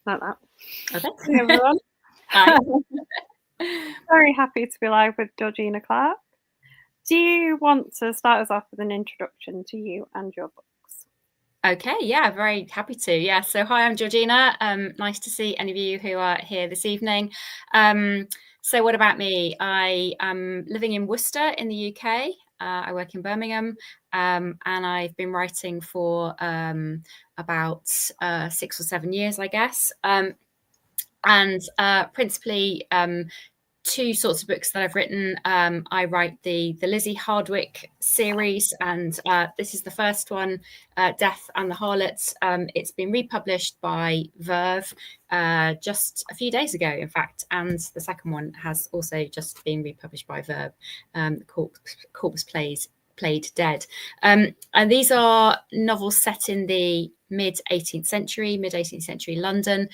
like that. Okay. Hey everyone. Hi. Very happy to be live with Georgina Clarke. Do you want to start us off with an introduction to you and your books? Okay, yeah, very happy to. Yeah, so hi, I'm Georgina. Nice to see any of you who are here this evening. So what about me? I am living in Worcester in the UK. I work in Birmingham, and I've been writing for about 6 or 7 years, I guess. And principally two sorts of books that I've written. I write the Lizzie Hardwick series, and this is the first one, Death and the Harlot. It's been republished by Verve just a few days ago, in fact, and the second one has also just been republished by Verve, Corpse Played Dead. And these are novels set in the mid 18th century London,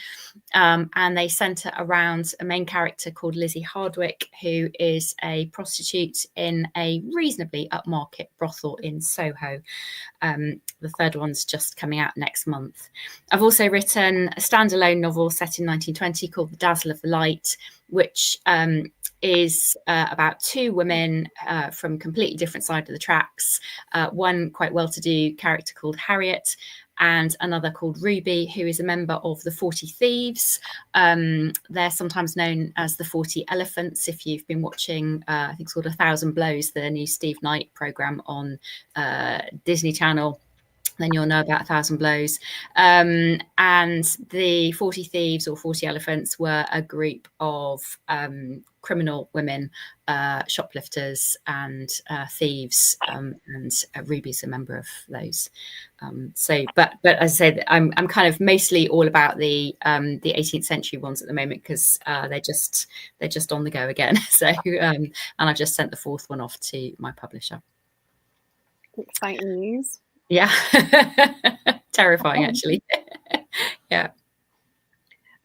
and they centre around a main character called Lizzie Hardwick, who is a prostitute in a reasonably upmarket brothel in Soho. The third one's just coming out next month. I've also written a standalone novel set in 1920 called The Dazzle of the Light, which is about two women from completely different sides of the tracks. One quite well-to-do character called Harriet, and another called Ruby, who is a member of the 40 Thieves. They're sometimes known as the 40 Elephants. If you've been watching, I think it's called 1,000 Blows, the new Steve Knight program on Disney Channel, then you'll know about 1,000 Blows. And the 40 Thieves or 40 Elephants were a group of criminal women, shoplifters and thieves, and Ruby's a member of those. But as I said, I'm kind of mostly all about the 18th century ones at the moment, because they're just on the go again. So and I've just sent the fourth one off to my publisher. Exciting news. Yeah. Terrifying, actually. Yeah.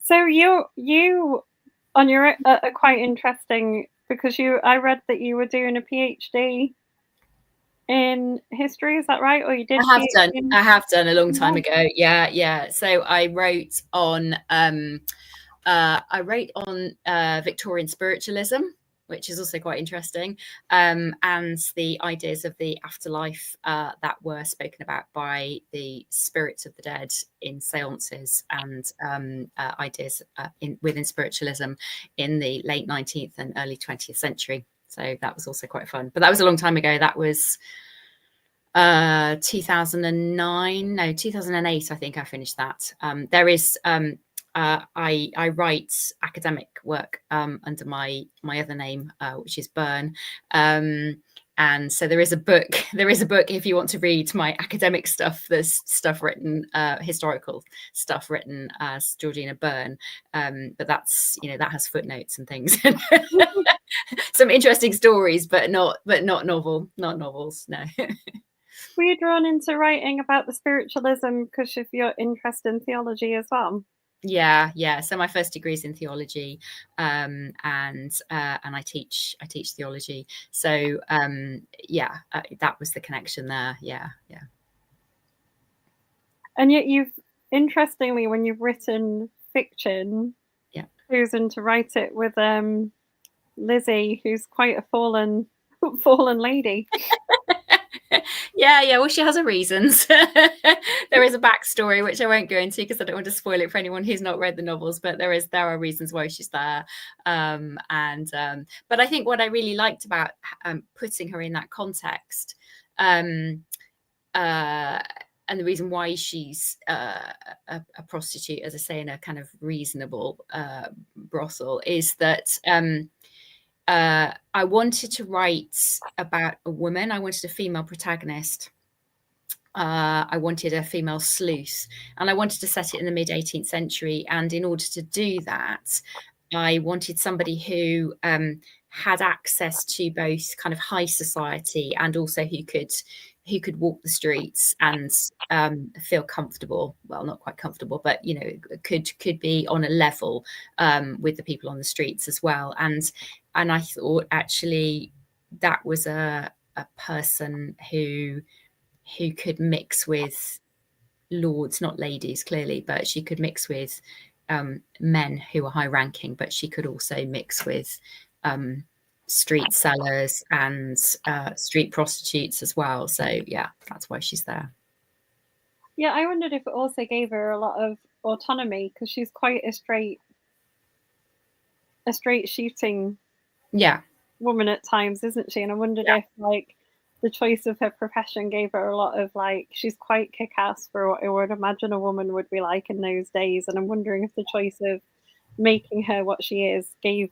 So you on your are quite interesting, because I read that you were doing a PhD in history. Is that right? Or you did? I have done a long time ago. Yeah. So I wrote on Victorian spiritualism, which is also quite interesting, and the ideas of the afterlife that were spoken about by the spirits of the dead in seances, and ideas within spiritualism in the late 19th and early 20th century. So that was also quite fun. But that was a long time ago. That was 2008, I think I finished that. There is I write academic work under my other name, which is Byrne, and so there is a book if you want to read my academic stuff. There's stuff written, historical stuff written as Georgina Byrne, but that's, that has footnotes and things. Some interesting stories, but not novels, no. Were you drawn into writing about the spiritualism because of your interest in theology as well? Yeah. So my first degree is in theology, and I teach theology. So that was the connection there. Yeah. And yet interestingly, when you've written fiction, chosen to write it with Lizzie, who's quite a fallen lady. Yeah. Well, she has her reasons. There is a backstory which I won't go into because I don't want to spoil it for anyone who's not read the novels. But there are reasons why she's there. But I think what I really liked about putting her in that context, and the reason why she's a prostitute, as I say, in a kind of reasonable brothel, is that I wanted to write about a woman. I wanted a female protagonist. I wanted a female sleuth, and I wanted to set it in the mid 18th century. And in order to do that, I wanted somebody who had access to both kind of high society and also who could walk the streets and feel comfortable. Well, not quite comfortable, but could be on a level with the people on the streets as well. And I thought actually that was a person who could mix with lords, not ladies, clearly, but she could mix with men who are high ranking, but she could also mix with street sellers and street prostitutes as well. So yeah, that's why she's there. Yeah, I wondered if it also gave her a lot of autonomy because she's quite a straight shooting woman at times, isn't she? And I wondered if like the choice of her profession gave her a lot of like she's quite kick-ass for what I would imagine a woman would be like in those days. And I'm wondering if the choice of making her what she is gave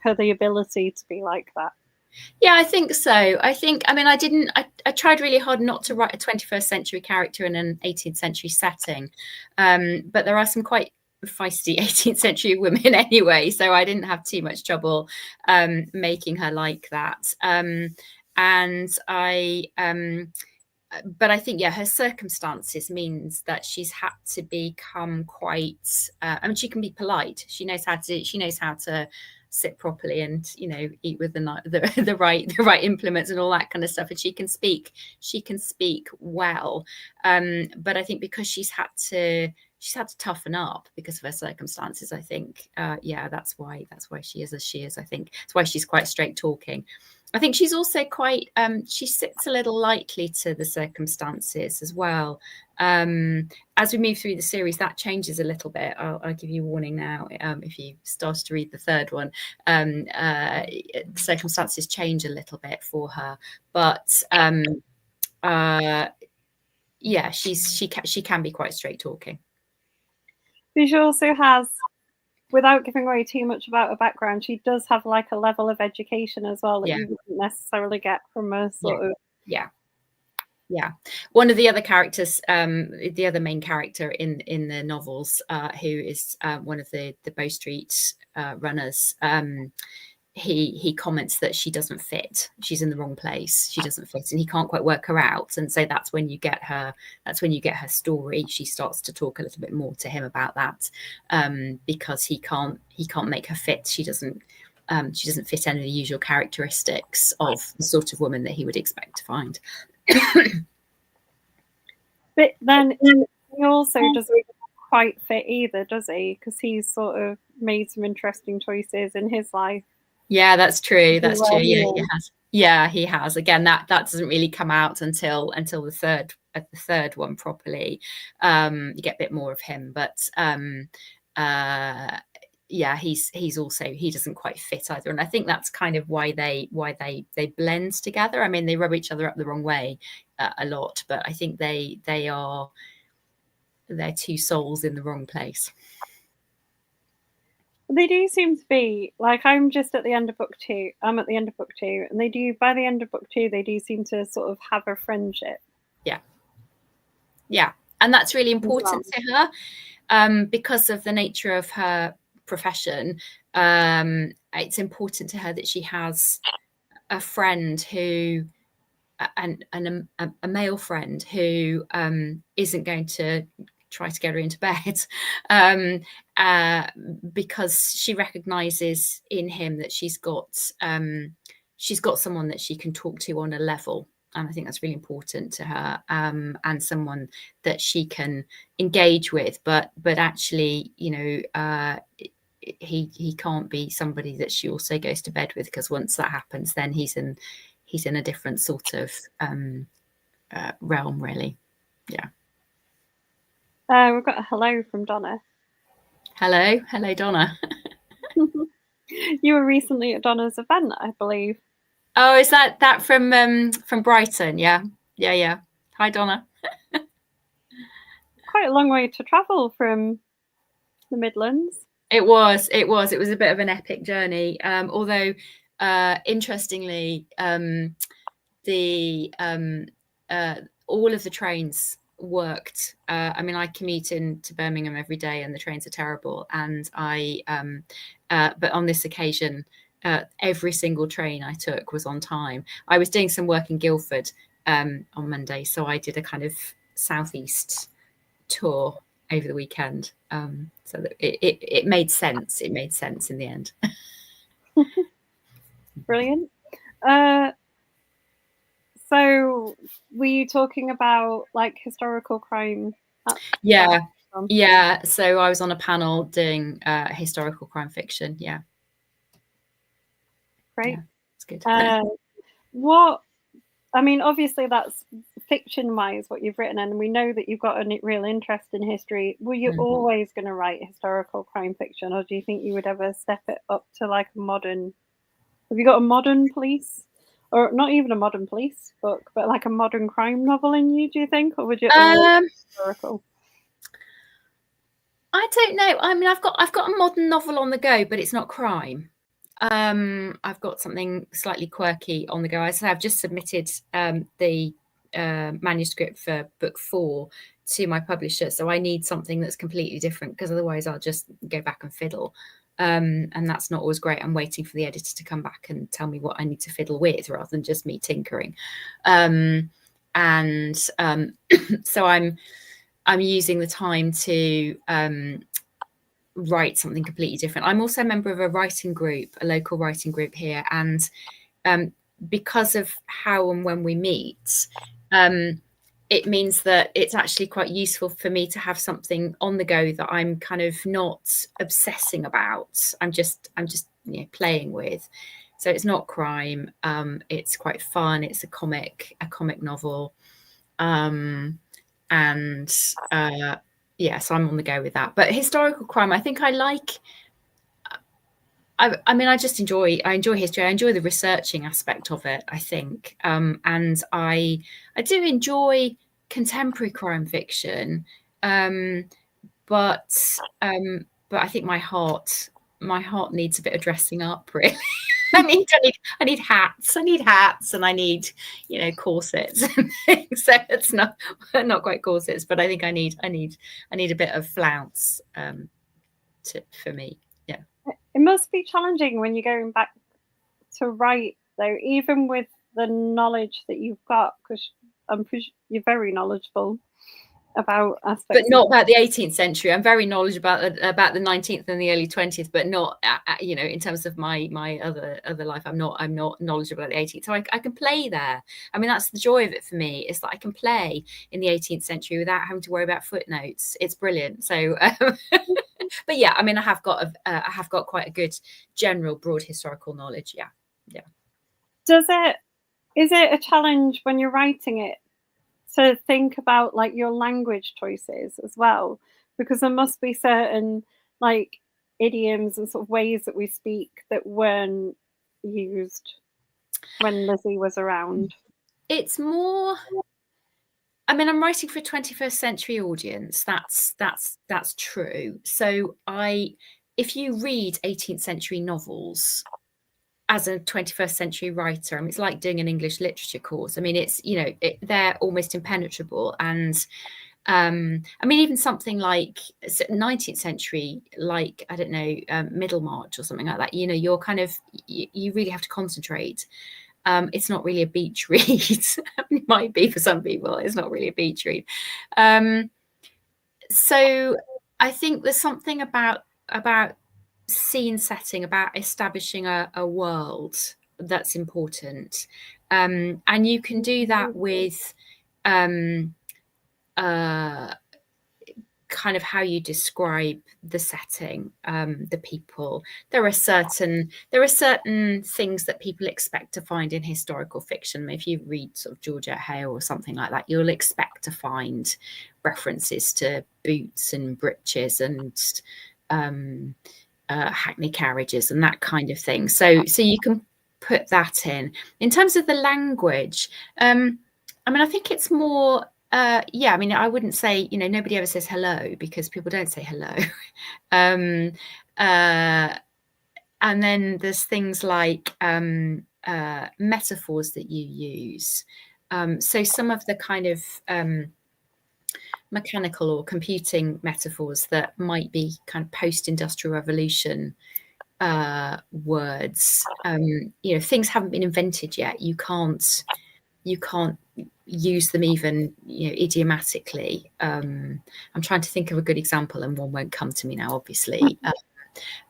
her the ability to be like that. Yeah, I think so. I tried really hard not to write a 21st century character in an 18th century setting. But there are some quite feisty 18th century women anyway, so I didn't have too much trouble making her like that. But I think, yeah, her circumstances means that she's had to become quite, she can be polite. She knows how to sit properly and, eat with the right implements and all that kind of stuff. And she can speak well. But I think because she's had to toughen up because of her circumstances, I think, that's why she is as she is. I think that's why she's quite straight talking. I think she's also quite, she sits a little lightly to the circumstances as well. As we move through the series, that changes a little bit. I'll give you a warning now. If you started to read the third one, circumstances change a little bit for her. But she can be quite straight talking. She also has, without giving away too much about her background, she does have like a level of education as well that you wouldn't necessarily get from a sort of. Yeah. One of the other characters, the other main character in the novels, who is one of the Bow Street runners, he comments that she doesn't fit. She's in the wrong place. She doesn't fit, and he can't quite work her out. And so that's when you get her story. She starts to talk a little bit more to him about that, because he can't make her fit. She doesn't fit any of the usual characteristics of the sort of woman that he would expect to find. But then he also doesn't quite fit either, does he? Because he's sort of made some interesting choices in his life. Yeah, that's true. That's true. Yeah, he has. Yeah, he has. Again, that doesn't really come out until the third one properly. You get a bit more of him, but he's also, he doesn't quite fit either, and I think that's kind of why they blend together. I mean, they rub each other up the wrong way a lot, but I think they're two souls in the wrong place. They do seem to be like, I'm just at the end of book 2. I'm at the end of book 2, and they do, by the end of book 2, they do seem to sort of have a friendship. Yeah, and that's really important to her, because of the nature of her profession. It's important to her that she has a friend who, and a male friend who isn't going to try to get her into bed, because she recognizes in him that she's got someone that she can talk to on a level. And I think that's really important to her, and someone that she can engage with, but actually, he can't be somebody that she also goes to bed with, because once that happens, then he's in a different sort of realm, really. Yeah. We've got a hello from Donna. Hello, Donna. You were recently at Donna's event, I believe. Oh, is that from Brighton? Yeah. Hi, Donna. Quite a long way to travel from the Midlands. It was a bit of an epic journey. Although, interestingly, all of the trains worked. I commute into Birmingham every day, and the trains are terrible. And but on this occasion, every single train I took was on time. I was doing some work in Guildford on Monday, so I did a kind of southeast tour over the weekend, so that it made sense. It made sense in the end. Brilliant. So were you talking about like historical crime? Yeah. Yeah, so I was on a panel doing historical crime fiction. Yeah. Great. Yeah, it's good. What, I mean, obviously that's fiction-wise what you've written, and we know that you've got a real interest in history. Were you always going to write historical crime fiction, or do you think you would ever step it up to like a modern? Have you got a modern police, or not even a modern police book, but like a modern crime novel in you? Do you think, or would you always be historical? I don't know. I mean, I've got a modern novel on the go, but it's not crime. I've got something slightly quirky on the go. I've just submitted the manuscript for book 4 to my publisher, so I need something that's completely different, because otherwise I'll just go back and fiddle, and that's not always great. I'm waiting for the editor to come back and tell me what I need to fiddle with, rather than just me tinkering. So I'm using the time to write something completely different. I'm also a member of a writing group, a local writing group here, and because of how and when we meet, it means that it's actually quite useful for me to have something on the go that I'm kind of not obsessing about. I'm just playing with. So it's not crime. It's quite fun. It's a comic novel. So I'm on the go with that. But historical crime, I think I like. I mean, I enjoy history. I enjoy the researching aspect of it, I think, and I do enjoy contemporary crime fiction, but I think my heart needs a bit of dressing up, really. I need hats. I need hats, and I need, corsets and things. So it's not quite corsets, but I think I need a bit of flounce for me. Yeah. It must be challenging when you're going back to write, though, even with the knowledge that you've got, because you're very knowledgeable about aspects, but not about the 18th century. I'm very knowledgeable about the 19th and the early 20th, but not in terms of my other life. I'm not knowledgeable about the 18th, so I can play there. I mean, that's the joy of it for me, is that I can play in the 18th century without having to worry about footnotes. It's brilliant. So but yeah, I mean, I have got quite a good general broad historical knowledge. Yeah. Is it a challenge when you're writing it to think about like your language choices as well, because there must be certain like idioms and sort of ways that we speak that weren't used when Lizzie was around? It's more, I mean, I'm writing for a 21st century audience. That's true. So if you read 18th century novels as a 21st century writer, I mean, it's like doing an English literature course. I mean, it's, they're almost impenetrable. And I mean, even something like 19th century, like, I don't know, Middlemarch or something like that, you're kind of, you really have to concentrate. It's not really a beach read. It might be for some people. It's not really a beach read. So I think there's something about scene setting, about establishing a world, that's important, and you can do that with kind of how you describe the setting, the people. There are certain things that people expect to find in historical fiction. If you read sort of Georgette Hale or something like that, you'll expect to find references to boots and breeches and hackney carriages and that kind of thing. So you can put that in. In terms of the language, I mean, I think it's more. I mean, I wouldn't say, nobody ever says hello, because people don't say hello. And then there's things like metaphors that you use. So some of the kind of mechanical or computing metaphors that might be kind of post-industrial revolution words, things haven't been invented yet. You can't use them even idiomatically. I'm trying to think of a good example, and one won't come to me now, obviously.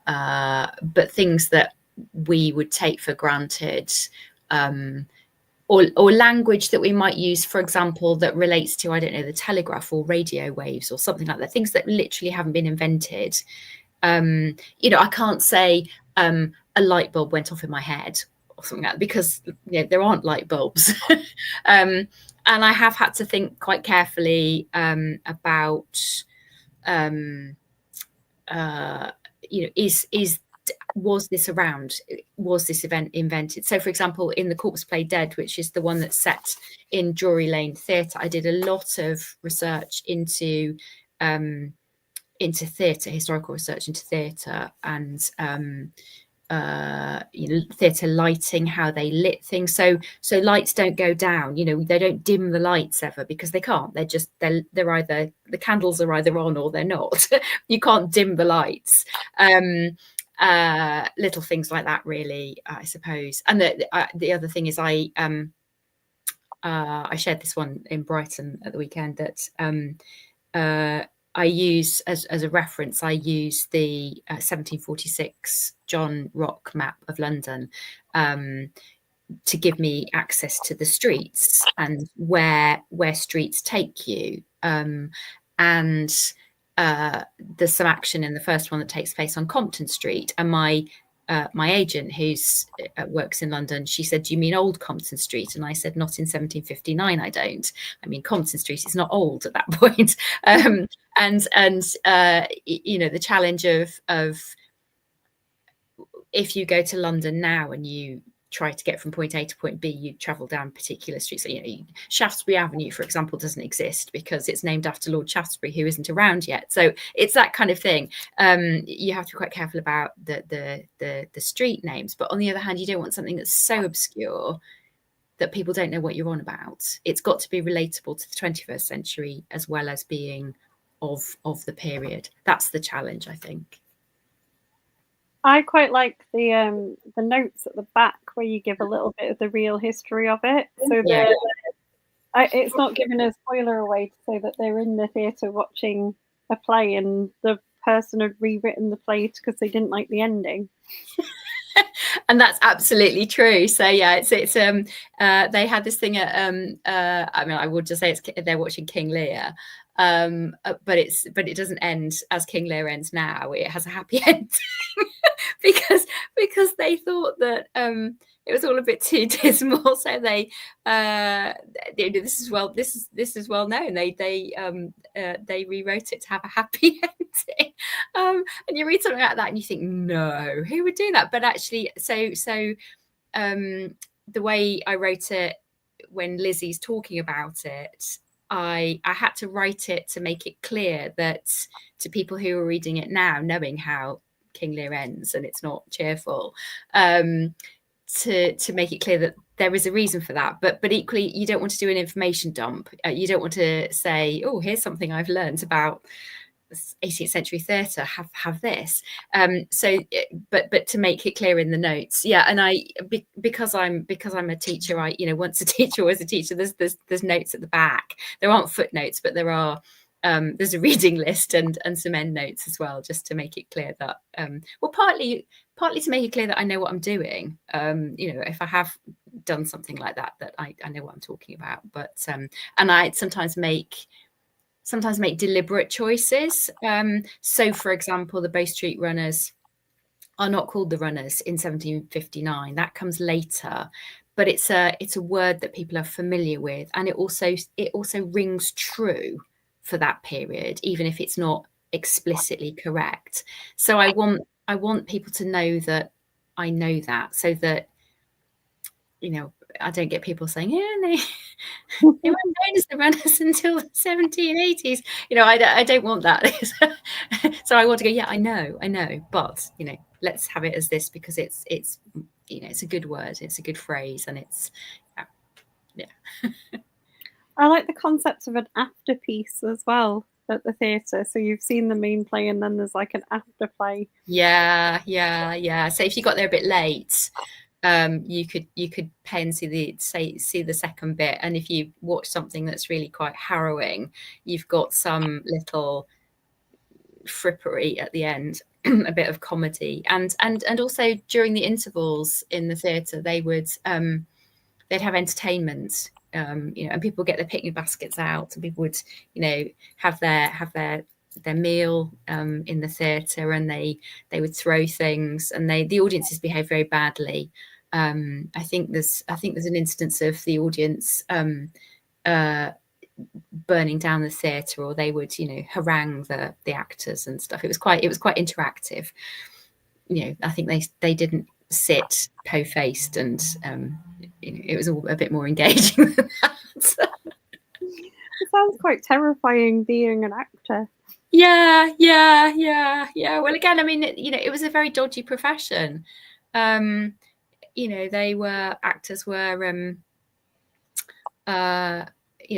But things that we would take for granted, or language that we might use, for example, that relates to, I don't know, the telegraph or radio waves or something like that, things that literally haven't been invented. I can't say a light bulb went off in my head or something like that, because there aren't light bulbs. And I have had to think quite carefully about was this around? Was this event invented? So, for example, in the Corpse Play Dead, which is the one that's set in Drury Lane Theatre, I did a lot of research into theatre, historical research into theatre, and theatre lighting, how they lit things. So lights don't go down. They don't dim the lights ever, because they can't. They're either, the candles are either on or they're not. You can't dim the lights. Little things like that, really, I suppose. And the other thing is, I shared this one in Brighton at the weekend, that I use as a reference. I use the 1746 John Rock map of London to give me access to the streets and where streets take you. And there's some action in the first one that takes place on Compton Street, and my agent, who's works in London, she said, "Do you mean Old Compton Street?" And I said, "Not in 1759, I don't. I mean, Compton Street is not old at that point." And the challenge of if you go to London now and you try to get from point A to point B, you travel down particular streets. So, Shaftesbury Avenue, for example, doesn't exist because it's named after Lord Shaftesbury, who isn't around yet. So it's that kind of thing. You have to be quite careful about the street names. But on the other hand, you don't want something that's so obscure that people don't know what you're on about. It's got to be relatable to the 21st century, as well as being of the period. That's the challenge, I think. I quite like the notes at the back where you give a little bit of the real history of it. So it's not giving a spoiler away to say that they're in the theatre watching a play and the person had rewritten the play because they didn't like the ending. And that's absolutely true. So yeah, it's they had this thing at I mean, I would just say they're watching King Lear. But it doesn't end as King Lear ends now. It has a happy ending because they thought that it was all a bit too dismal. So this is well known. They rewrote it to have a happy ending. And you read something like that and you think, no, who would do that? But actually, so the way I wrote it, when Lizzie's talking about it, I had to write it to make it clear that to people who are reading it now, knowing how King Lear ends and it's not cheerful, to make it clear that there is a reason for that. But equally, you don't want to do an information dump. You don't want to say, oh, here's something I've learned about 18th century theatre, have this. But to make it clear in the notes, and because I'm a teacher, once a teacher, always a teacher. There's notes at the back. There aren't footnotes, but there are. There's a reading list and some end notes as well, just to make it clear that partly to make it clear that I know what I'm doing. If I have done something like that I know what I'm talking about. But and I sometimes make deliberate choices. So, for example, the Bow Street Runners are not called the Runners in 1759. That comes later, but it's a word that people are familiar with, and it also rings true for that period, even if it's not explicitly correct. So I want people to know that I know that, so that I don't get people saying, they weren't known as the Runners until the 1780s. I don't want that. So I want to go, I know, but let's have it as this, because it's it's a good word, it's a good phrase, and it's I like the concept of an after piece as well at the theatre. So you've seen the main play and then there's like an after play. Yeah. So if you got there a bit late, you could pay and see the second bit, and if you watch something that's really quite harrowing, you've got some little frippery at the end, a bit of comedy, and also during the intervals in the theatre, they would they'd have entertainment, and people would get their picnic baskets out, and people would, have their meal in the theatre, and they would throw things, and the audiences behaved very badly. I think there's an instance of the audience burning down the theatre, or they would harangue the actors and stuff. It was quite interactive. I think they didn't sit po-faced, and it was all a bit more engaging than that. It sounds quite terrifying being an actor. Yeah. Well, again, I mean, it was a very dodgy profession. Actors were,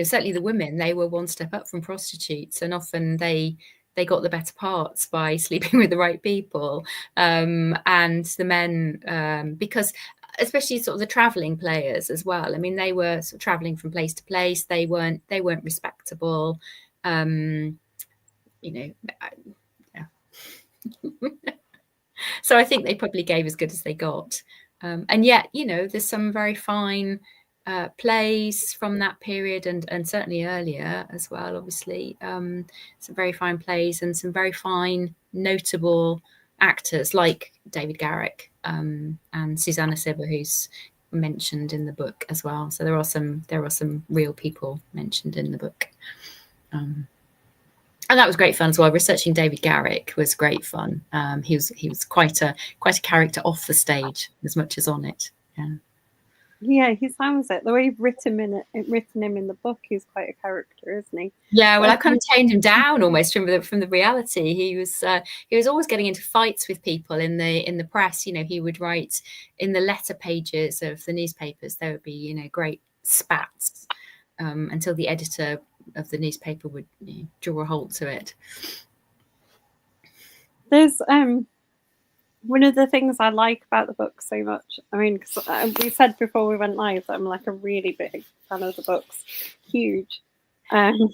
certainly the women, they were one step up from prostitutes, and often they got the better parts by sleeping with the right people. And the men, because especially sort of the traveling players as well. I mean, they were sort of traveling from place to place. They weren't respectable. Yeah. So I think they probably gave as good as they got. And yet, there's some very fine plays from that period, and certainly earlier as well, obviously. Some very fine plays and some very fine, notable actors like David Garrick and Susanna Sibber, who's mentioned in the book as well. So there are some real people mentioned in the book. And that was great fun as well. Researching David Garrick was great fun. He was quite a character off the stage as much as on it. Yeah, he sounds it. The way you've written him in the book, he's quite a character, isn't he? Yeah, well, I kind of toned him down almost from the reality. He was always getting into fights with people in the press. He would write in the letter pages of the newspapers. There would be great spats until the editor of the newspaper would draw a halt to it. There's one of the things I like about the book so much. I mean, because we said before we went live that I'm like a really big fan of the books, huge. So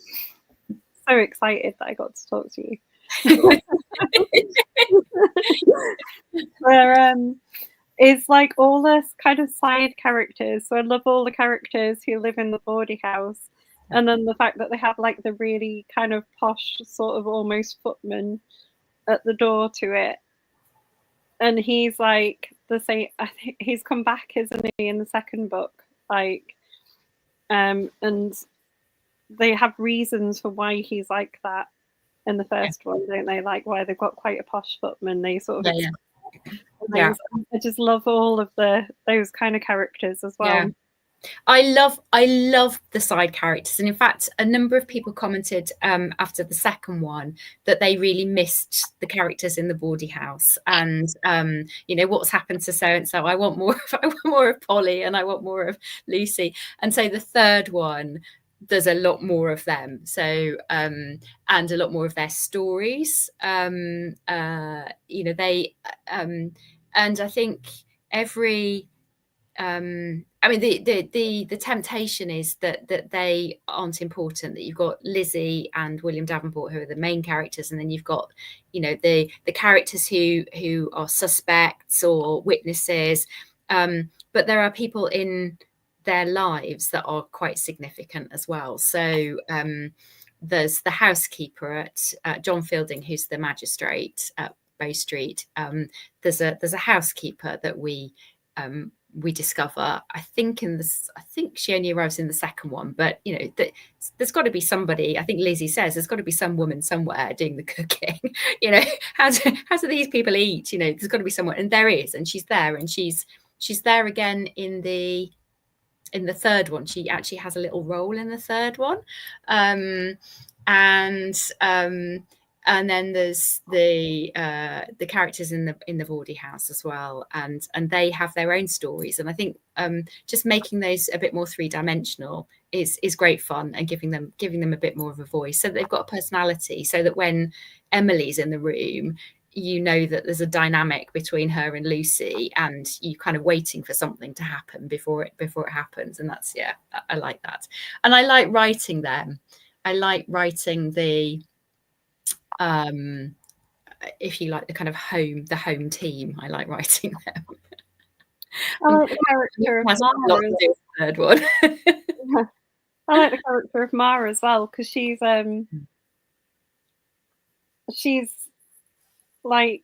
excited that I got to talk to you. There is like all this kind of side characters. So I love all the characters who live in the boarding house. And then the fact that they have like the really kind of posh sort of almost footman at the door to it. And he's like the same. I think he's come back, isn't he, in the second book? Like, and they have reasons for why he's like that in the first one, don't they? Like why they've got quite a posh footman. They sort of I just love all of those kind of characters as well. Yeah. I love the side characters, and in fact a number of people commented after the second one that they really missed the characters in the boarding house, and what's happened to so and so. I want more of Polly, and I want more of Lucy. And so the third one, there's a lot more of them, so and a lot more of their stories. They and I think every I mean, the temptation is that they aren't important. That you've got Lizzie and William Davenport, who are the main characters, and then you've got the characters who are suspects or witnesses. But there are people in their lives that are quite significant as well. So there's the housekeeper at John Fielding, who's the magistrate at Bow Street. There's a housekeeper that we discover. I think she only arrives in the second one, but there's got to be somebody. I think Lizzie says there's got to be some woman somewhere doing the cooking. How do these people eat? There's got to be someone, and there is, and she's there, and she's there again in the third one. She actually has a little role in the third one, and then there's the characters in the boarding house as well, and they have their own stories. And I think just making those a bit more three-dimensional is great fun, and giving them a bit more of a voice, so that they've got a personality, so that when Emily's in the room, that there's a dynamic between her and Lucy, and you kind of waiting for something to happen before it happens. And that's, I like that. And I like writing them. I like writing the if you like the kind of home team. I like writing them. I like the character of Clara. third one. I like the character of Mara as well, because she's like,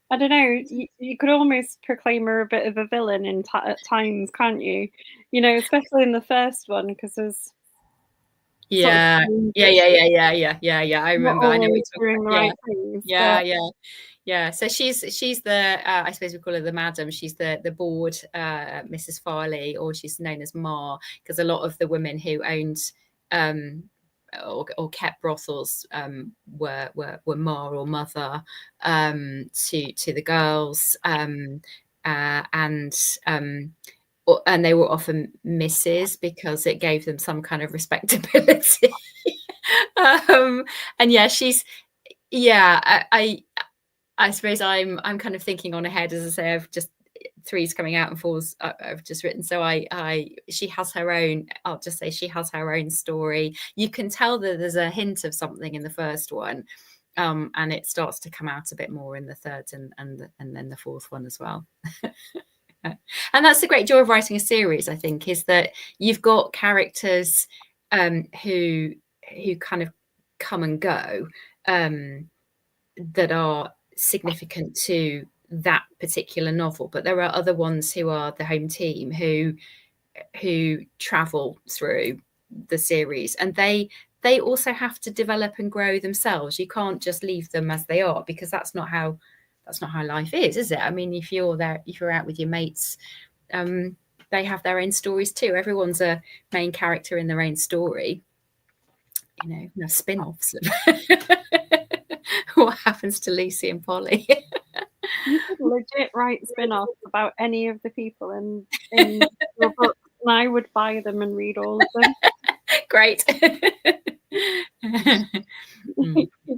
I don't know, you could almost proclaim her a bit of a villain at times, can't you? You know, especially in the first one, because there's Yeah. sort of Yeah. I not remember. I know always we talked doing the about. right things. Yeah. Yeah. So she's the I suppose we call her the madam. She's the bored Mrs. Farley, or she's known as Ma, because a lot of the women who owned or kept brothels were Ma or mother to the girls, and they were often Mrs. because it gave them some kind of respectability. And yeah, I suppose I'm kind of thinking on ahead, as I say. I've just three's coming out and fours I've just written. So she has her own. I'll just say she has her own story. You can tell that there's a hint of something in the first one, and it starts to come out a bit more in the third and then the fourth one as well. And that's the great joy of writing a series, I think, is that you've got characters who kind of come and go, that are significant to that particular novel, but there are other ones who are the home team who travel through the series, and they also have to develop and grow themselves. You can't just leave them as they are, because that's not how life is it? I mean, if you're out with your mates, they have their own stories too. Everyone's a main character in their own story. You know, no spin-offs. What happens to Lucy and Polly? You could legit write spin-offs about any of the people in your book, and I would buy them and read all of them. Great.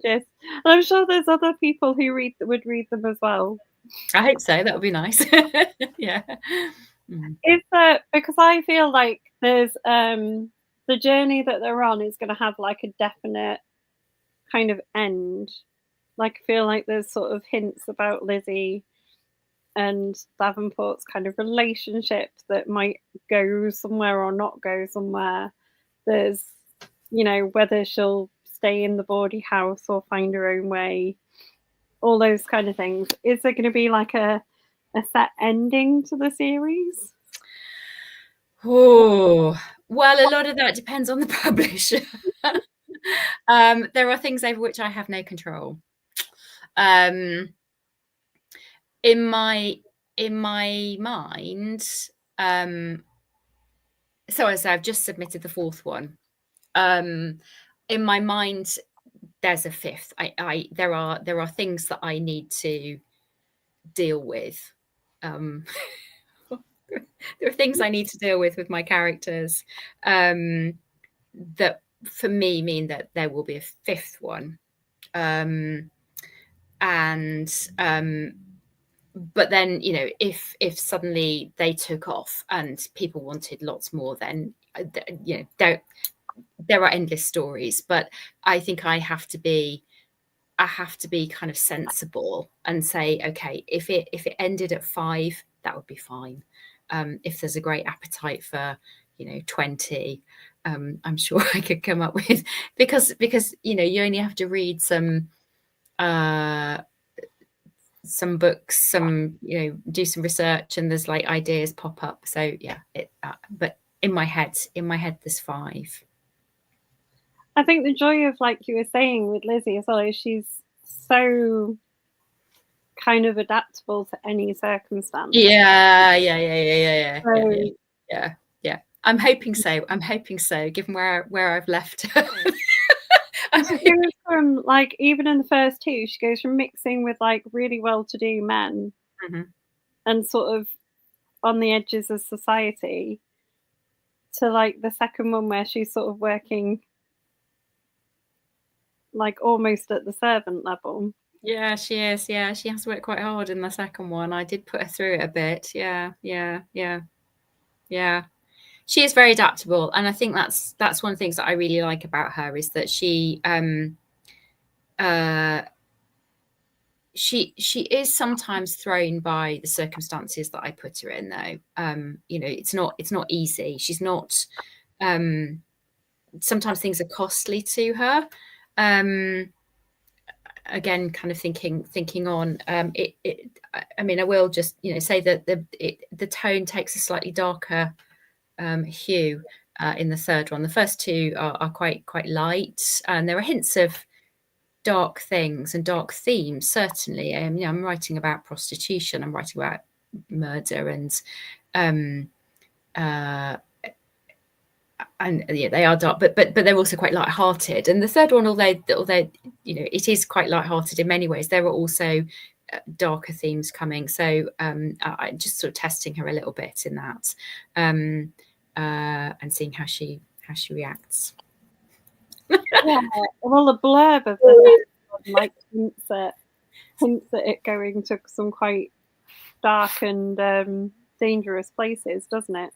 Yes. I'm sure there's other people who would read them as well. I hope so. That would be nice. Yeah. Is that because I feel like there's the journey that they're on is going to have like a definite kind of end. Like, I feel like there's sort of hints about Lizzie and Davenport's kind of relationship that might go somewhere or not go somewhere. There's, you know, whether she'll stay in the bawdy house or find her own way, all those kind of things. Is there going to be like a set ending to the series? Oh, well, a lot of that depends on the publisher. There are things over which I have no control. In my mind, so as I've just submitted the fourth one. In my mind, there's a fifth. There are things that I need to deal with. There are things I need to deal with my characters, that for me mean that there will be a fifth one. But then, you know, if suddenly they took off and people wanted lots more, then you know, there are endless stories. But I think I have to be kind of sensible and say, okay, if it ended at 5, that would be fine. If there's a great appetite for, you know, 20, I'm sure I could come up with, because you know, you only have to read some books, you know, do some research, and there's like ideas pop up. So yeah, but in my head there's 5. I think the joy of, like you were saying with Lizzie as well, is she's so kind of adaptable to any circumstance. Yeah. So, Yeah. I'm hoping so, given where I've left her. she goes from, like, even in the first 2, she goes from mixing with like really well-to-do men and sort of on the edges of society, to like the second one where she's sort of working like almost at the servant level. Yeah, she is. Yeah, she has worked quite hard in the second one. I did put her through it a bit. Yeah. She is very adaptable, and I think that's one of the things that I really like about her, is that she she is sometimes thrown by the circumstances that I put her in, though. You know, it's not easy. She's not. Sometimes things are costly to her. Again, kind of thinking on it. I mean, I will just, you know, say that the tone takes a slightly darker hue in the third one. The first two are quite light, and there are hints of dark things and dark themes, certainly. You know, I'm writing about prostitution, I'm writing about murder, and yeah, they are dark, but they're also quite light-hearted. And the third one, although you know, it is quite light-hearted in many ways, there are also darker themes coming. So I just sort of testing her a little bit in that, and seeing how she reacts. Yeah, well, the blurb of the next one, like, hints at it going to some quite dark and dangerous places, doesn't it?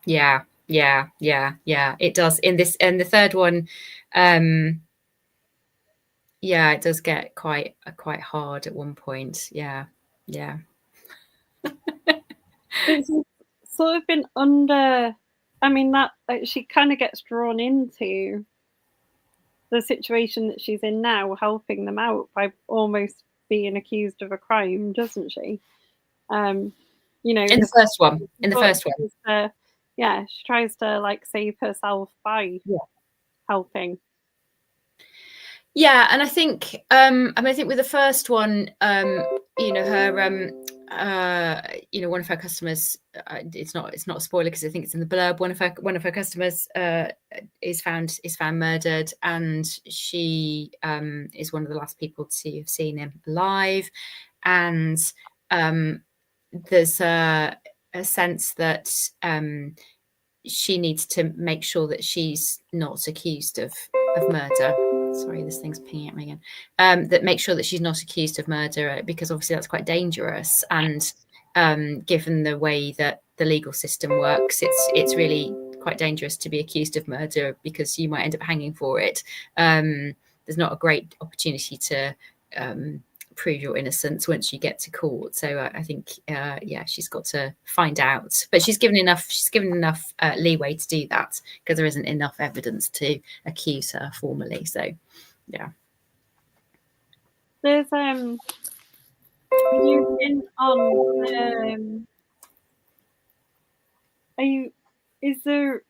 Yeah, it does. In the third one, yeah, it does get quite hard at one point. Yeah. It's sort of been under. I mean, that she kind of gets drawn into the situation that she's in now, helping them out by almost being accused of a crime, doesn't she? You know, in the first one. Yeah, she tries to like save herself by helping. Yeah, and I think I mean, I think with the first one, you know, her you know, one of her customers, it's not a spoiler because I think it's in the blurb, one of her customers is found murdered, and she is one of the last people to have seen him alive. And there's a sense that she needs to make sure that she's not accused of murder. Sorry, this thing's pinging at me again. That make sure that she's not accused of murder, because obviously that's quite dangerous. And given the way that the legal system works, it's really quite dangerous to be accused of murder, because you might end up hanging for it. There's not a great opportunity to prove your innocence once you get to court. So I think yeah, she's got to find out, but she's given enough leeway to do that, because there isn't enough evidence to accuse her formally. So yeah. There's you've been on are you is there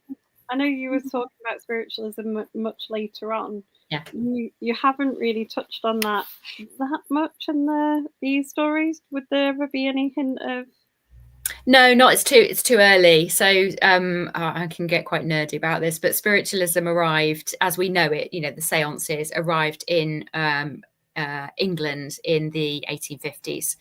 I know you were talking about spiritualism much later on. Yeah. You haven't really touched on that much in these stories. Would there ever be any hint of? No, not. It's too early. So I can get quite nerdy about this, but spiritualism arrived as we know it. You know, the seances arrived in England in the 1850s,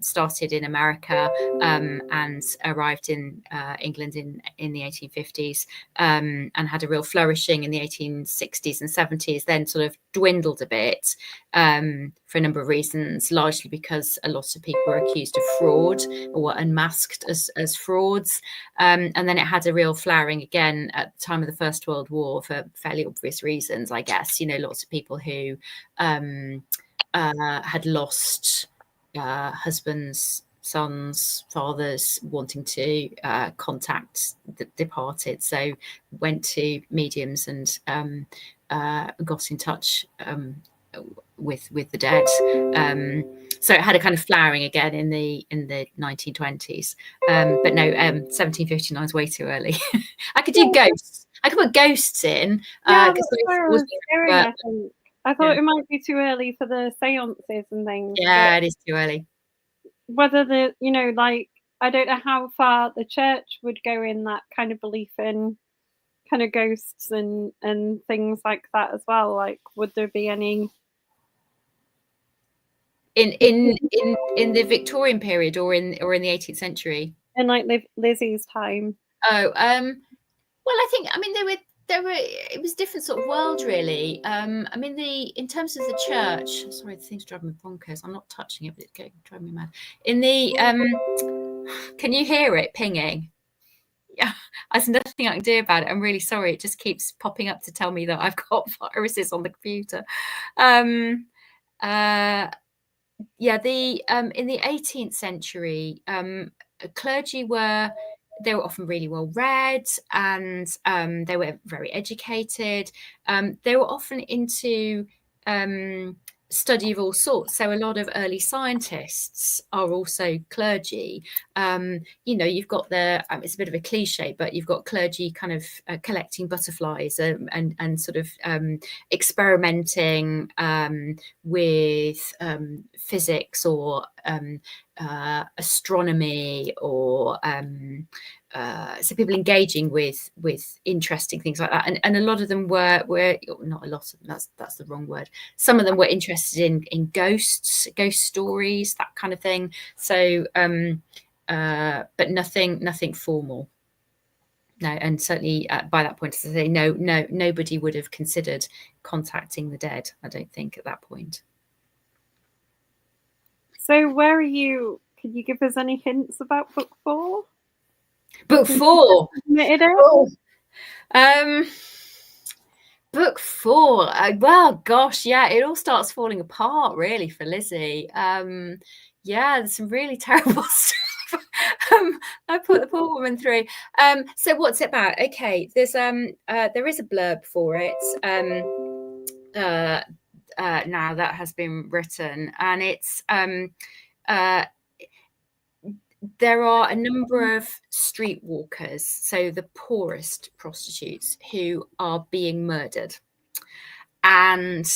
started in America, and arrived in England in the 1850s, and had a real flourishing in the 1860s and 70s, then sort of dwindled a bit for a number of reasons, largely because a lot of people were accused of fraud or were unmasked as frauds. And then it had a real flowering again at the time of the First World War for fairly obvious reasons, I guess. You know, lots of people who had lost husbands, sons, fathers, wanting to contact the departed, so went to mediums and got in touch with the dead. So it had a kind of flowering again in the 1920s, but no, 1759 is way too early. I could do ghosts. I could put ghosts in. Yeah, that's where I was going, I think. I thought it might be too early for the seances and things. Yeah, it is too early. Whether you know, like, I don't know how far the church would go in that kind of belief in kind of ghosts and things like that as well. Like, would there be any in the Victorian period or in the 18th century? In like Lizzie's time. Oh, well, I think, I mean, it was a different sort of world, really. I mean, in terms of the church, sorry, the thing's driving me bonkers. I'm not touching it, but it's driving me mad. In the can you hear it pinging? Yeah, there's nothing I can do about it. I'm really sorry. It just keeps popping up to tell me that I've got viruses on the computer. yeah, in the 18th century, clergy they were often really well read, and they were very educated. They were often into study of all sorts. So a lot of early scientists are also clergy. You've got it's a bit of a cliche, but you've got clergy kind of collecting butterflies, and sort of experimenting with physics, or astronomy, or so people engaging with interesting things like that, and a lot of them were not a lot of them, that's the wrong word. Some of them were interested in ghost stories, that kind of thing. So but nothing formal. No, and certainly by that point, as I say, nobody would have considered contacting the dead, I don't think, at that point. So where are you? Can you give us any hints about book 4? Book 4. Oh. Book 4. Well, gosh, yeah, it all starts falling apart really for Lizzie. Yeah, there's some really terrible stuff. I put the poor woman through. So what's it about? Okay, there is a blurb for it. Now that has been written, and it's there are a number of streetwalkers, so the poorest prostitutes, who are being murdered. And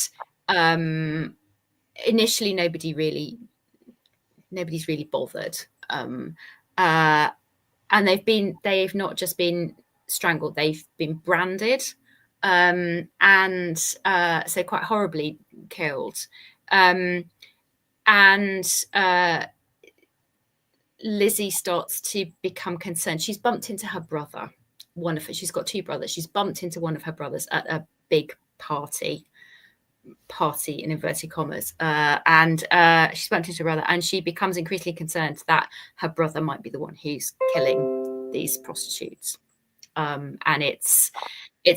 initially nobody's really bothered. And they've not just been strangled, they've been branded, and so quite horribly killed. And Lizzie starts to become concerned. She's bumped into her brother. She's got 2 brothers. She's bumped into one of her brothers at a big party in inverted commas, and she's bumped into her brother, and she becomes increasingly concerned that her brother might be the one who's killing these prostitutes. And it's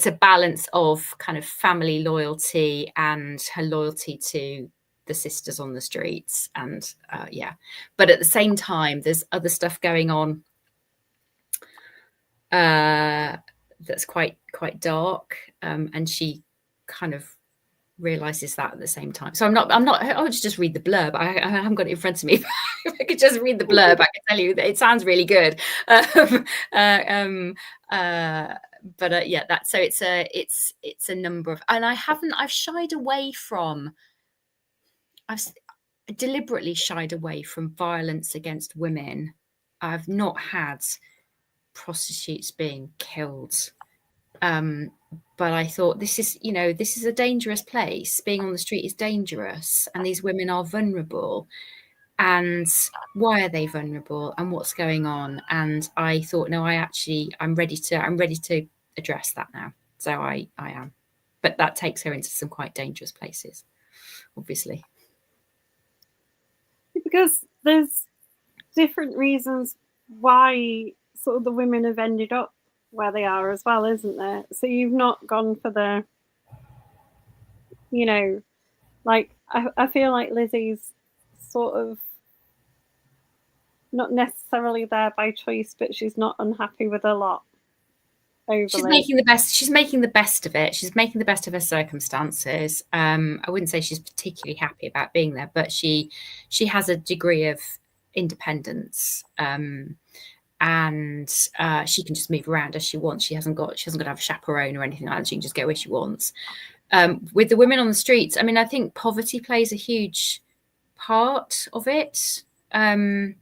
a balance of kind of family loyalty and her loyalty to the sisters on the streets, and but at the same time there's other stuff going on that's quite dark, and she kind of realizes that at the same time. So I'll just read the blurb. I haven't got it in front of me. If I could just read the blurb, I can tell you that it sounds really good. So it's a number of, and I've deliberately shied away from violence against women. I've not had prostitutes being killed. But I thought, this is a dangerous place. Being on the street is dangerous, and these women are vulnerable. And why are they vulnerable, and what's going on? And I thought, no, I'm ready to address that now. So I am. But that takes her into some quite dangerous places, obviously. Because there's different reasons why sort of the women have ended up where they are as well, isn't there? So you've not gone for the, like, I feel like Lizzie's sort of not necessarily there by choice, but she's not unhappy with a lot. Overly. She's making the best of it. She's making the best of her circumstances. I wouldn't say she's particularly happy about being there, but she has a degree of independence, and she can just move around as she wants. She hasn't got to have a chaperone or anything like that. She can just go where she wants. With the women on the streets, I mean, I think poverty plays a huge part of it. And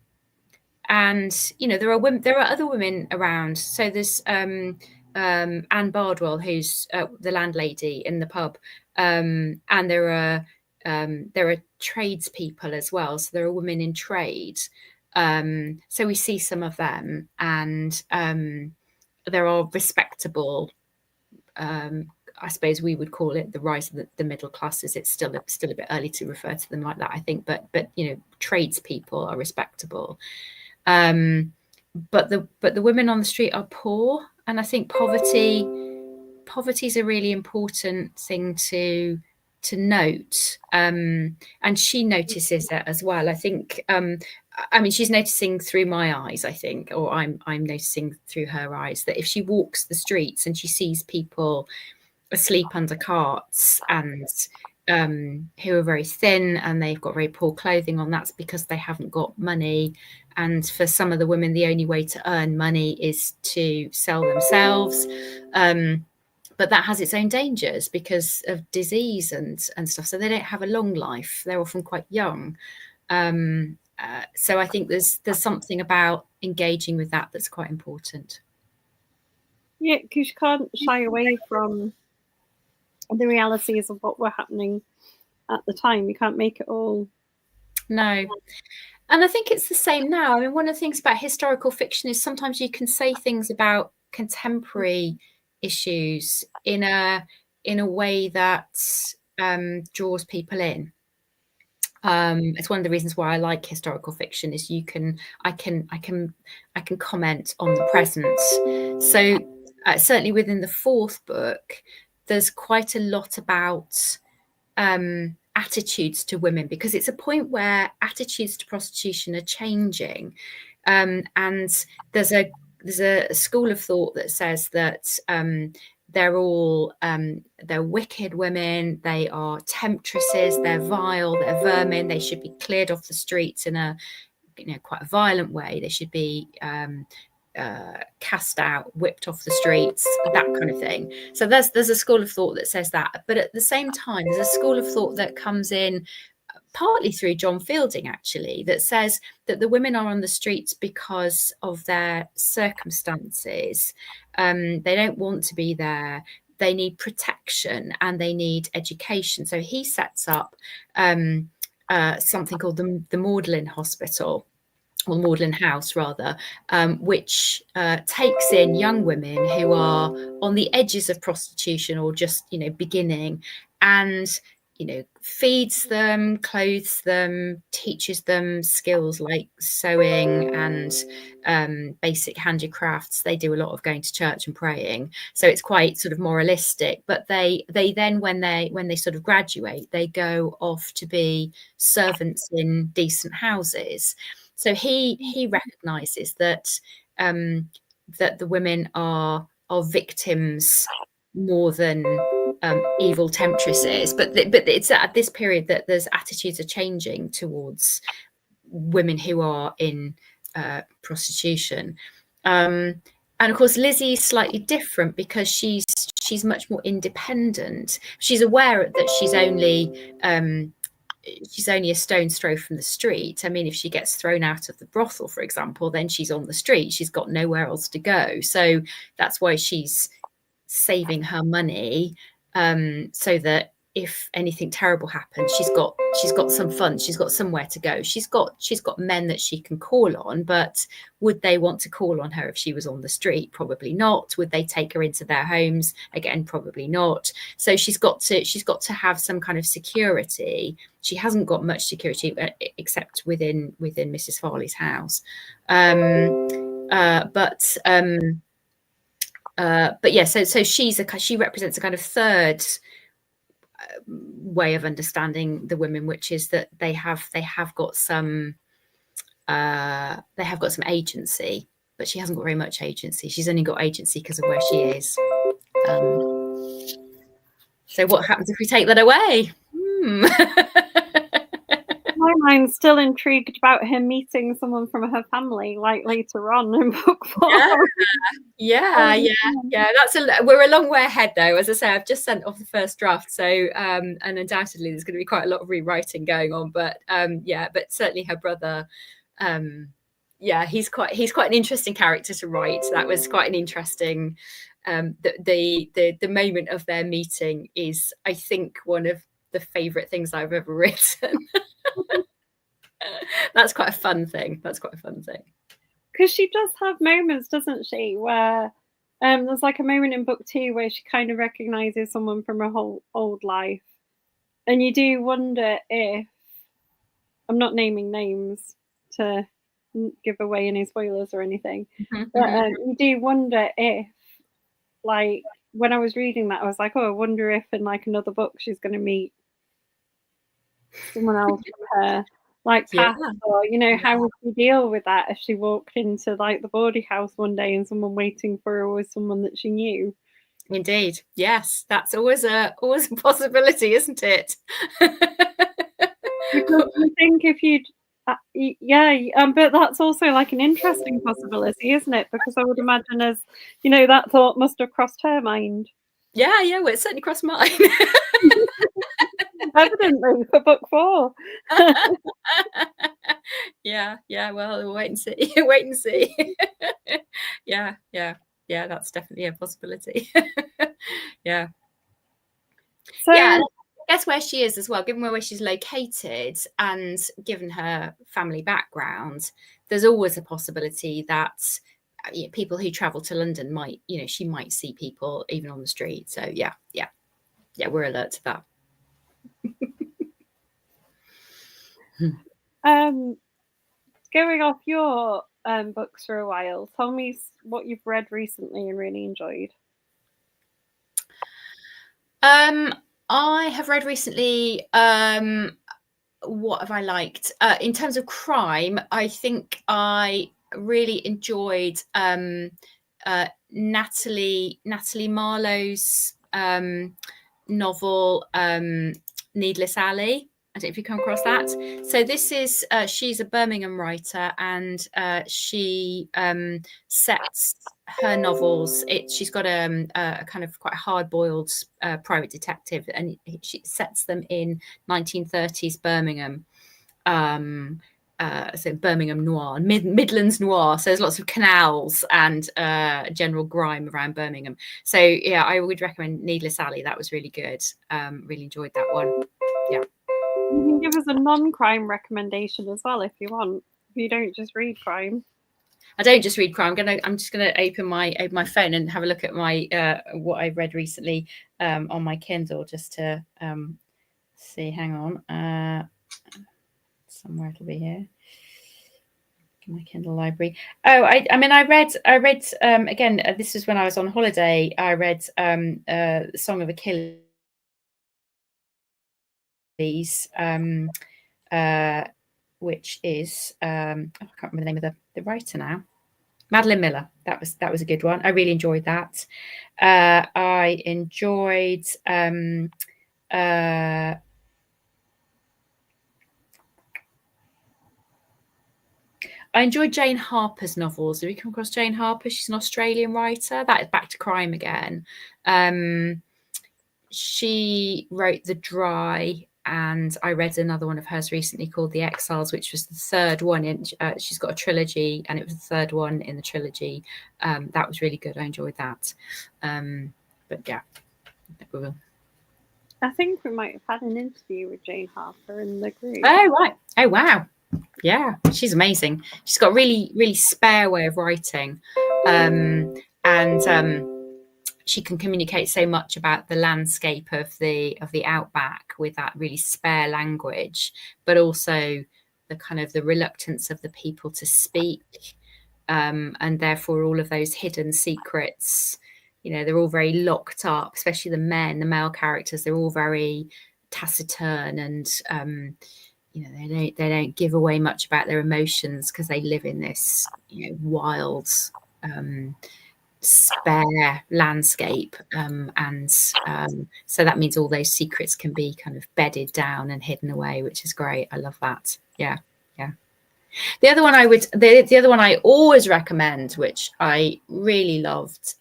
there are other women around. So there's Anne Bardwell, who's the landlady in the pub, and there are tradespeople as well. So there are women in trade. So we see some of them, and there are respectable, I suppose we would call it the rise of the middle classes. It's still a bit early to refer to them like that, I think, but tradespeople are respectable. But the women on the street are poor, and I think poverty is a really important thing to to note, and she notices it as well. I think, I mean, she's noticing through my eyes, I think, or I'm noticing through her eyes, that if she walks the streets and she sees people asleep under carts and who are very thin and they've got very poor clothing on, that's because they haven't got money. And for some of the women, the only way to earn money is to sell themselves. But that has its own dangers because of disease and stuff. So they don't have a long life. They're often quite young. So I think there's something about engaging with that that's quite important. Yeah, because you can't shy away from the realities of what were happening at the time. You can't make it all. No. And I think it's the same now. I mean, one of the things about historical fiction is sometimes you can say things about contemporary issues in a way that draws people in. It's one of the reasons why I like historical fiction is I can comment on the present. So certainly within the fourth book, there's quite a lot about attitudes to women, because it's a point where attitudes to prostitution are changing, and there's a school of thought that says that they're all they're wicked women, they are temptresses, they're vile, they're vermin, they should be cleared off the streets in a quite a violent way, they should be cast out, whipped off the streets, that kind of thing. So there's a school of thought that says that, but at the same time there's a school of thought that comes in partly through John Fielding, actually, that says that the women are on the streets because of their circumstances. They don't want to be there. They need protection and they need education. So he sets up something called the Magdalen Hospital, or Magdalen House rather, which takes in young women who are on the edges of prostitution or just beginning, and feeds them, clothes them, teaches them skills like sewing and basic handicrafts. They do a lot of going to church and praying, so it's quite sort of moralistic. But they then, when they sort of graduate, they go off to be servants in decent houses. So he recognises that that the women are victims more than evil temptresses, but it's at this period that there's attitudes are changing towards women who are in prostitution. And of course, Lizzie's slightly different because she's much more independent. She's aware that she's only a stone's throw from the street. I mean, if she gets thrown out of the brothel, for example, then she's on the street. She's got nowhere else to go. So that's why she's saving her money, so that if anything terrible happens, she's got some funds, she's got somewhere to go. She's got men that she can call on, but would they want to call on her if she was on the street? Probably not. Would they take her into their homes? Again, probably not. So she's got to have some kind of security. She hasn't got much security except within Mrs. Farley's house. But yeah, so she represents a kind of third way of understanding the women, which is that they have got some agency, but she hasn't got very much agency. She's only got agency because of where she is. So what happens if we take that away? My mind's still intrigued about him meeting someone from her family, like later on in book 4. Yeah. We're a long way ahead, though. As I say, I've just sent off the first draft, so and undoubtedly there's going to be quite a lot of rewriting going on. But but certainly her brother, he's quite an interesting character to write. That was quite an interesting. The moment of their meeting is, I think, one of the favourite things I've ever written. That's quite a fun thing. Because she does have moments, doesn't she, where there's like a moment in book 2 where she kind of recognises someone from her whole old life, and you do wonder if, I'm not naming names to give away any spoilers or anything, but you do wonder if, like, when I was reading that, I was like, oh, I wonder if in like another book she's going to meet someone else from her like Yeah. past, or how would she deal with that if she walked into like the boarding house one day and someone waiting for her was someone that she knew? Indeed. Yes, that's always a possibility, isn't it? Because you think if you'd but that's also like an interesting possibility, isn't it? Because I would imagine as that thought must have crossed her mind. Yeah, well, it certainly crossed mine. Evidently for book 4. Yeah, well, we'll wait and see. Wait and see. Yeah, that's definitely a possibility. Yeah. So Yeah, I guess where she is as well, given where she's located and given her family background, there's always a possibility that people who travel to London might, she might see people even on the street. So yeah, we're alert to that. going off your books for a while, tell me what you've read recently and really enjoyed. I have read recently, what have I liked? In terms of crime, I think I really enjoyed Natalie Marlowe's novel, Needless Alley. I don't know if you come across that. So this is she's a Birmingham writer, and she sets her novels. She's got a kind of quite hard-boiled private detective, and she sets them in 1930s Birmingham. So Birmingham noir, Midlands noir. So there's lots of canals and general grime around Birmingham. So yeah, I would recommend Needless Alley. That was really good. Really enjoyed that one. Yeah. You can give us a non-crime recommendation as well if you want. If you don't just read crime. I don't just read crime. I'm just gonna open my phone and have a look at my what I've read recently on my Kindle, just to see. Hang on. Somewhere it'll be here. My Kindle library. Oh, I mean, I read again. This was when I was on holiday. I read Song of Achilles, which is I can't remember the name of the writer now. Madeline Miller. That was a good one. I really enjoyed that. I enjoyed I enjoyed Jane Harper's novels. Have you come across Jane Harper? She's an Australian writer. That is back to crime again. She wrote The Dry, and I read another one of hers recently called The Exiles, which was the third one in. She's got a trilogy, and it was the third one in the trilogy. That was really good. I enjoyed that. But yeah, we will. I think we might have had an interview with Jane Harper in the group. Oh right! Oh wow! Yeah, she's amazing. She's got a really, really spare way of writing, and she can communicate so much about the landscape of the outback with that really spare language, but also the kind of the reluctance of the people to speak, and therefore all of those hidden secrets. They're all very locked up, especially the male characters. They're all very taciturn, and they don't give away much about their emotions because they live in this wild, spare landscape, and so that means all those secrets can be kind of bedded down and hidden away, which is great. I love that. Yeah. The other one the other one I always recommend, which I really loved,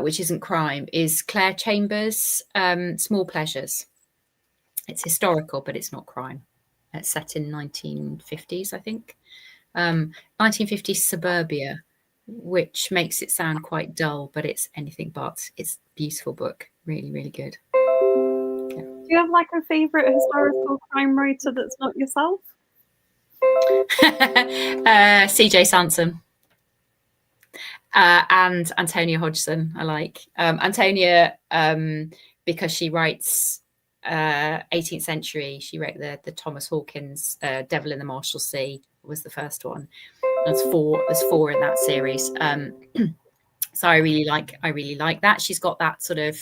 which isn't crime, is Claire Chambers' Small Pleasures. It's historical, but it's not crime. It's set in 1950s, I think. 1950s suburbia, which makes it sound quite dull, but it's anything but. It's a beautiful book. Really, really good. Yeah. Do you have like a favourite historical crime writer that's not yourself? CJ Sansom. And Antonia Hodgson. I like Antonia because she writes 18th century. She wrote the Thomas Hawkins Devil in the Marshalsea was the first one. There's four in that series. So I really like that. She's got that sort of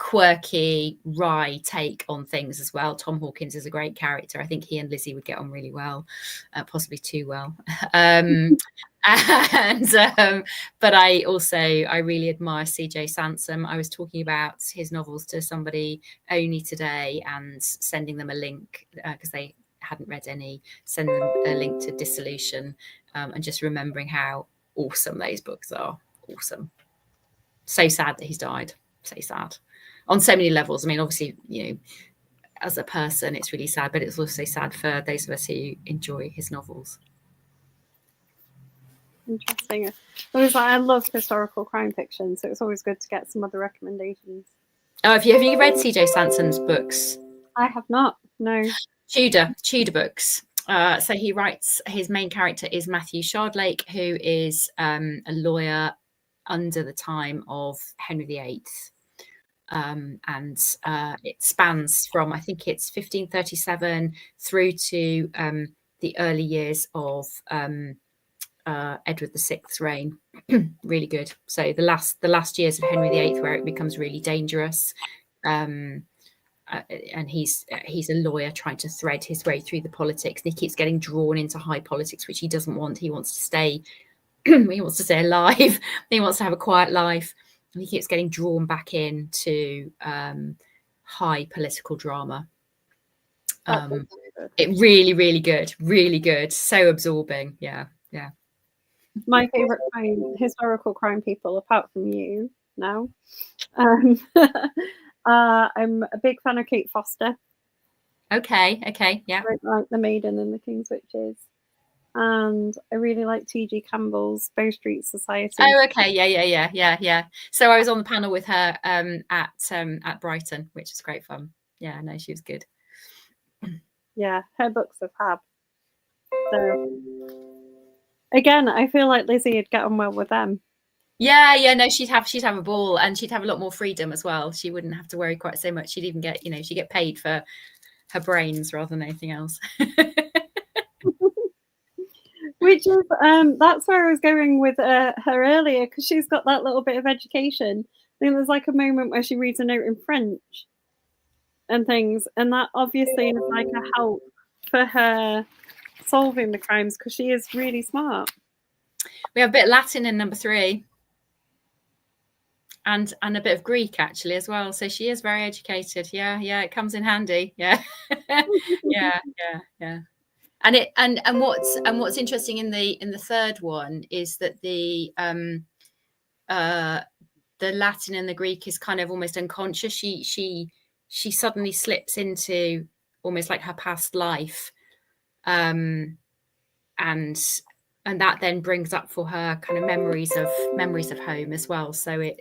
quirky, wry take on things as well. Tom Hawkins is a great character. I think he and Lizzie would get on really well, possibly too well. But I really admire CJ Sansom. I was talking about his novels to somebody only today and sending them a link because they hadn't read any, sending them a link to Dissolution, and just remembering how awesome those books are. Awesome. So sad that he's died. So sad on so many levels. I mean, obviously, as a person, it's really sad, but it's also sad for those of us who enjoy his novels. Interesting. I love historical crime fiction, so it's always good to get some other recommendations. Oh, have you read CJ Sansom's books? I have not. No. Tudor books. So he writes. His main character is Matthew Shardlake, who is a lawyer under the time of Henry VIII. And it spans from, I think it's 1537 through to the early years of Edward VI's reign. Really good. So the last years of Henry VIII, where it becomes really dangerous, and he's a lawyer trying to thread his way through the politics, and he keeps getting drawn into high politics, which he doesn't want. He wants to stay he wants to stay alive. He wants to have a quiet life. And he keeps getting drawn back into high political drama. It really good. So absorbing. Yeah. My favorite historical crime people, apart from you now. I'm a big fan of Kate Foster. Okay, yeah. I like The Maiden and the King's Witches. And I really like T.G. Campbell's Bow Street Society. Oh, okay, yeah. So I was on the panel with her at Brighton, which was great fun. Yeah, no, she was good. Yeah, her books are fab. So again, I feel like Lizzie would get on well with them. Yeah, no, she'd have a ball, and she'd have a lot more freedom as well. She wouldn't have to worry quite so much. She'd even get, she'd get paid for her brains rather than anything else. Which is that's where I was going with her earlier, because she's got that little bit of education. I think there's like a moment where she reads a note in French and things, and that obviously is like a help for her solving the crimes, because she is really smart. We have a bit of Latin in number 3. And a bit of Greek actually as well. So she is very educated. Yeah, it comes in handy. Yeah. yeah. And what's interesting in the third one is that the Latin and the Greek is kind of almost unconscious. She suddenly slips into almost like her past life, and that then brings up for her kind of memories of home as well. So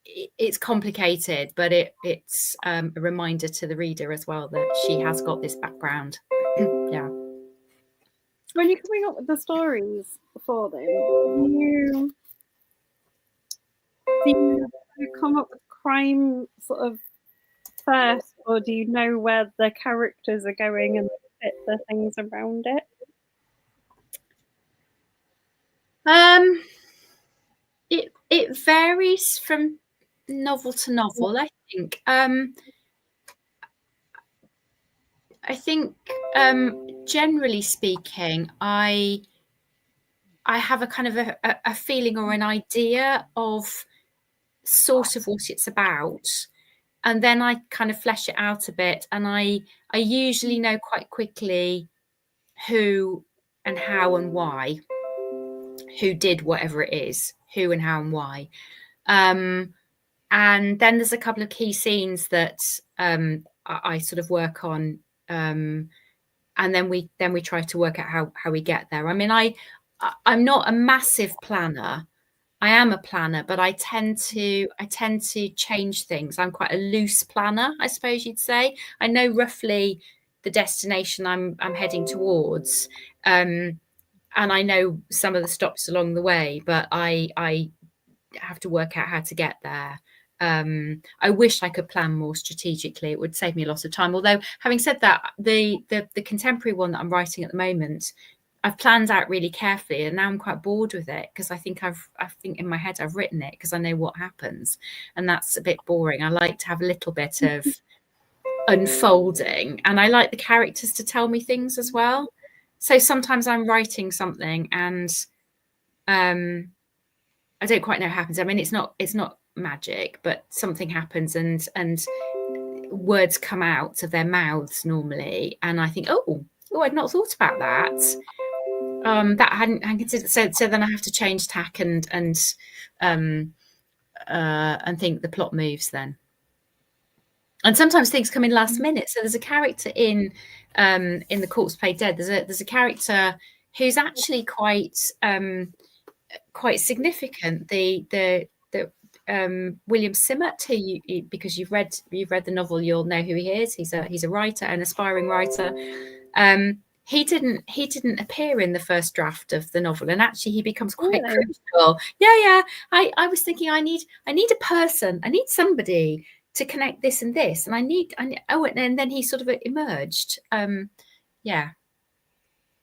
it's complicated, but it's a reminder to the reader as well that she has got this background. Yeah. When you're coming up with the stories for them, do you come up with crime sort of first, or do you know where the characters are going and fit the things around it? It varies from novel to novel, I think. I think generally speaking, I have a kind of a feeling or an idea of sort of what it's about, and then I kind of flesh it out a bit, and I usually know quite quickly who and how and why, who did whatever it is, who and how and why. And then there's a couple of key scenes that I sort of work on, and then we try to work out how we get there. I mean, I'm not a massive planner. I am a planner, but I tend to change things. I'm quite a loose planner, I suppose you'd say. I know roughly the destination I'm heading towards, and I know some of the stops along the way, but I have to work out how to get there. I wish I could plan more strategically. It would save me a lot of time. Although, having said that, the contemporary one that I'm writing at the moment, I've planned out really carefully, and now I'm quite bored with it because I think in my head I've written it because I know what happens, and that's a bit boring. I like to have a little bit of unfolding, and I like the characters to tell me things as well. So sometimes I'm writing something and I don't quite know what happens. I mean, it's not magic, but something happens and words come out of their mouths normally, and I think, oh, I'd not thought about that. That I hadn't considered. So then I have to change tack and think the plot moves then. And sometimes things come in last minute. So there's a character in The Corpse Play Dead. There's a character who's actually quite significant. The William Simmett, who because you've read the novel, you'll know who he is. He's a writer, an aspiring writer. He didn't appear in the first draft of the novel, and actually he becomes quite crucial. Yeah. I was thinking I need a person. I need somebody to connect this and this, and and then he sort of emerged. Yeah.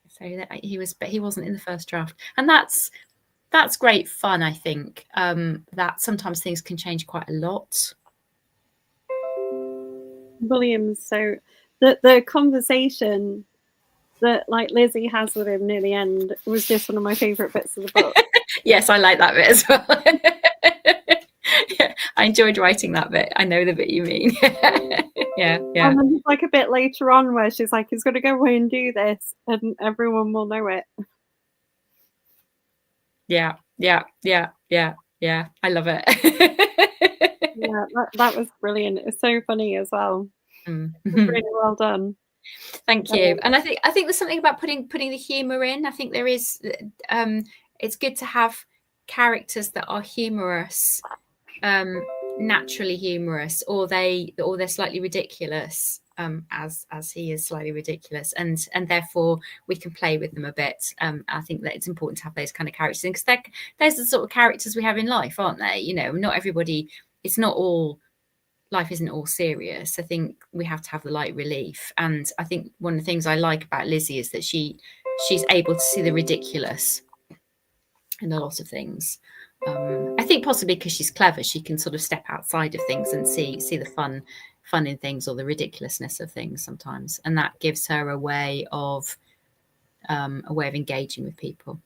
So that he wasn't in the first draft, and that's great fun. I think that sometimes things can change quite a lot. Williams. So the conversation that like Lizzie has with him near the end was just one of my favourite bits of the book. Yes, I like that bit as well. Yeah, I enjoyed writing that bit. I know the bit you mean. Yeah. And then like a bit later on where she's like, he's going to go away and do this and everyone will know it. Yeah. I love it. Yeah, that was brilliant. It's so funny as well. Really well done. Thank you. And I think there's something about putting the humor in. I think there is. It's good to have characters that are humorous, naturally humorous, or they're slightly ridiculous, as he is slightly ridiculous, and therefore we can play with them a bit. I think that it's important to have those kind of characters because they're the sort of characters we have in life, aren't they? You know, not everybody. It's not all. Life isn't all serious. I think we have to have the light relief, and I think one of the things I like about Lizzie is that she's able to see the ridiculous in a lot of things. I think possibly because she's clever, she can sort of step outside of things and see the fun in things or the ridiculousness of things sometimes, and that gives her a way of engaging with people.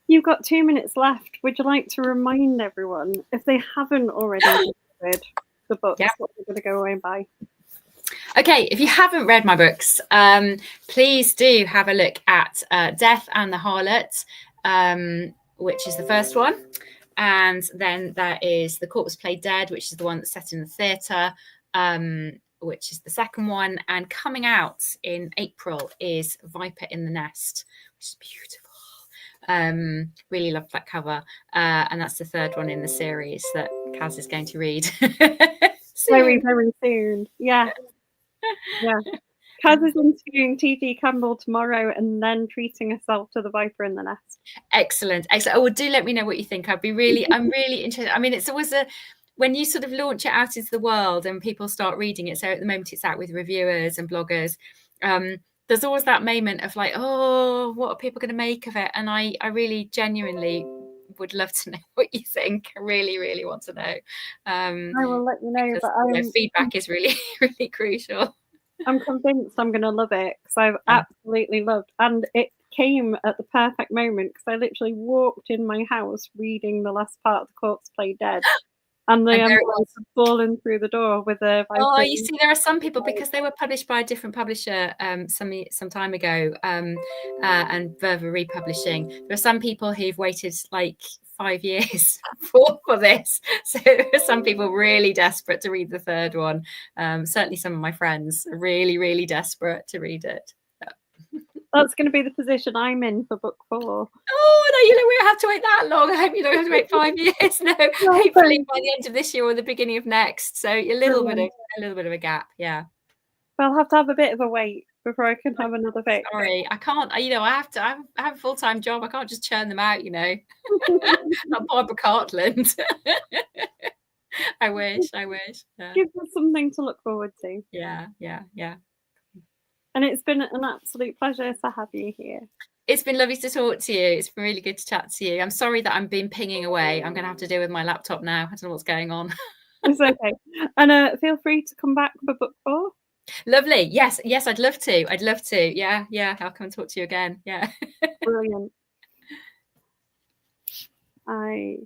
You've got 2 minutes left. Would you like to remind everyone, if they haven't already read the books, what they're going to go away and buy? Okay, if you haven't read my books, please do have a look at Death and the Harlot, which is the first one. And then there is The Corpse Play Dead, which is the one that's set in the theatre, which is the second one. And coming out in April is Viper in the Nest, which is beautiful. Really loved that cover, and that's the third one in the series that Kaz is going to read very, very soon. Yeah. Kaz is interviewing T.G. Campbell tomorrow and then treating herself to the Viper in the Nest. Excellent. Oh, well, do let me know what you think. I'm really interested. I mean, it's always when you sort of launch it out into the world and people start reading it. So at the moment it's out with reviewers and bloggers. There's always that moment of like, oh, what are people going to make of it? And I really genuinely would love to know what you think. I really want to know. I will let you know. But feedback is really, really crucial. I'm convinced I'm going to love it because I've absolutely loved, and it came at the perfect moment because I literally walked in my house reading the last part of The Corpse Play Dead. And the envelopes had fallen through the door with a Viper. Oh, you see, there are some people, because they were published by a different publisher some time ago, and Verve republishing. There are some people who've waited like 5 years for this. So there are some people really desperate to read the third one. Certainly some of my friends are really desperate to read it. That's going to be the position I'm in for book 4. Oh, no, you don't really have to wait that long. I hope you don't have to wait 5 years. No, hopefully by the end of this year or the beginning of next. So a little bit of a gap, yeah. But I'll have to have a bit of a wait before I can have another book. Sorry, I can't. I have a full-time job. I can't just churn them out, you know. Not Barbara Cartland. I wish. Yeah. Gives us something to look forward to. Yeah. And it's been an absolute pleasure to have you here. It's been lovely to talk to you. It's been really good to chat to you. I'm sorry that I've been pinging away. I'm going to have to deal with my laptop now. I don't know what's going on. It's okay. And feel free to come back for book 4. Lovely. Yes, I'd love to. I'd love to. Yeah, I'll come and talk to you again. Yeah. Brilliant. I